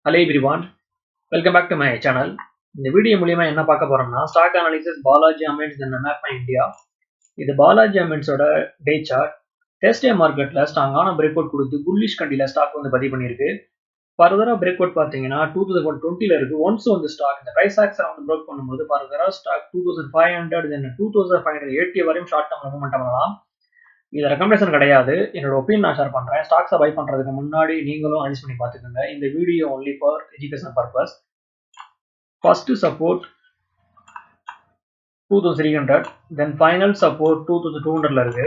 Hello everyone, welcome back to my channel. இந்த video மூலியமா என்ன பார்க்க போறோம்னா ஸ்டாக் அனாலிசிஸ் பாலாஜி அமெண்ட்ஸ் இந்த மேப் மை இந்தியா. இது பாலாஜி அமெண்ட்ஸோட டே சார்ட். டெஸ்டே மார்க்கெட்ல ஸ்ட்ராங்கான பிரேக் அவுட் கொடுத்து புல்லிஷ் கண்டில ஸ்டாக் வந்து பதிவு பண்ணிருக்கு. ஃபர்தரா பிரேக் அவுட் பாத்தீங்கன்னா 2020ல இருக்கு. ஒன்ஸ் வந்து ஸ்டாக் இந்த பிரைஸ் ஆக்சன் வந்து பிரேக் பண்ணும்போது ஃபர்தரா ஸ்டாக் 2500 தென் 2580 வரையும் ஷார்ட் டர்ம்ல மூவ்மெண்ட் பண்ணலாம். இது ரெக்கமெண்டேஷன் கிடையாது, என்னோட ஒப்பீனியன் நான் ஷேர் பண்றேன். ஸ்டாக்ஸை பை பண்றதுக்கு முன்னாடி நீங்களும் அனலைஸ் பண்ணி பார்த்துக்கோங்க. இந்த video only for education purpose. First support 2300, then final support 2200ல இருக்கு.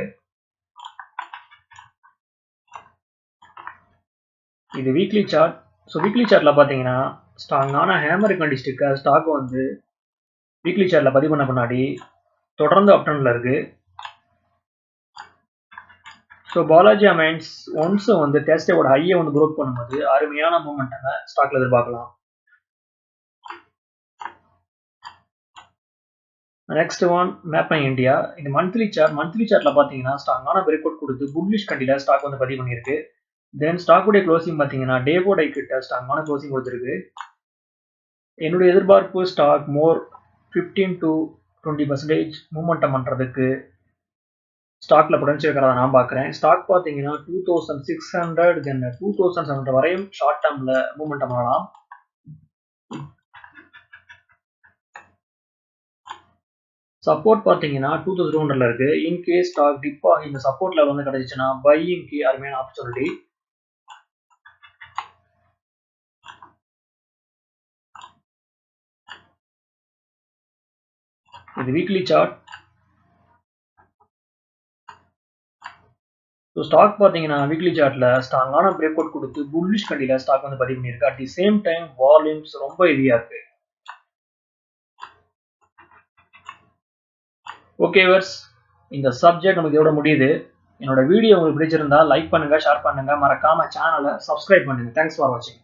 இது வீக்லி சார்ட். ஸோ வீக்லி சார்ட்ல பாத்தீங்கன்னா ஸ்ட்ராங்கான ஹேமர் கண்டி ஸ்டிக்கர் ஸ்டாக் வந்து வீக்லி சார்ட்ல பதிவு பண்ண முன்னாடி தொடர்ந்து அப்டர்ன்ல இருக்கு. ஸோ பாலாஜி அமெண்ட்ஸ் ஒன்ஸ் வந்து டெஸ்டோட ஹையை வந்து ப்ரோக் பண்ணும்போது அருமையான மூவ்மெண்ட்டை ஸ்டாக்ல எதிர்பார்க்கலாம். Next one map my India. இந்த மந்த்லி சார்ட்ல பாத்தீங்கன்னா ஸ்ட்ராங்கான பிரேக் அவுட் கொடுத்து புல்லிஷ் கண்டில ஸ்டாக் வந்து பதிவு பண்ணியிருக்கு. தென் ஸ்டாக்குடைய க்ளோசிங் பாத்தீங்கன்னா டேவோட கிட்ட ஸ்ட்ராங்கான க்ளோசிங் கொடுத்துருக்கு. என்னுடைய எதிர்பார்ப்பு ஸ்டாக் மோர் 15 to 20% மூவ்மெண்டம் பண்றதுக்கு ஸ்டாக்ல பொட்டன்ஷியல் இருக்கிறத நான் பார்க்குறேன். ஸ்டாக் பார்த்தீங்கன்னா 2600 தென் 2700 வரையும் ஷார்ட் டேர்ம்ல மூவ்மெண்டம் பண்ணலாம். சப்போர்ட் பார்த்தீங்கன்னா 2200ல இருக்கு. இன்கேஸ் ஸ்டாக் டிப் ஆகி இந்த சப்போர்ட் லெவல் வந்து கிடைச்சுன்னா பையிங்க்கு அருமையான ஆப்பர்ச்சுனிட்டி. இது வீக்லி சார்ட். ஸோ ஸ்டாக் பார்த்தீங்கன்னா வீக்லி சார்ட்ல ஸ்ட்ராங்கான பிரேக் அவுட் கொடுத்து புல்லிஷ் கண்டில ஸ்டாக் வந்து பதிவு பண்ணியிருக்கு. At the same time volumes ரொம்ப ஹெவியா இருக்கு. ஓகே வர்ஸ், இந்த சப்ஜெக்ட் நமக்கு இதோட முடியுது. என்னோட வீடியோ உங்களுக்கு பிடிச்சிருந்தா லைக் பண்ணுங்க, ஷேர் பண்ணுங்க, மறக்காம சேனலை சப்ஸ்கிரைப் பண்ணுங்க. தேங்க்ஸ் ஃபார் வாட்சிங்.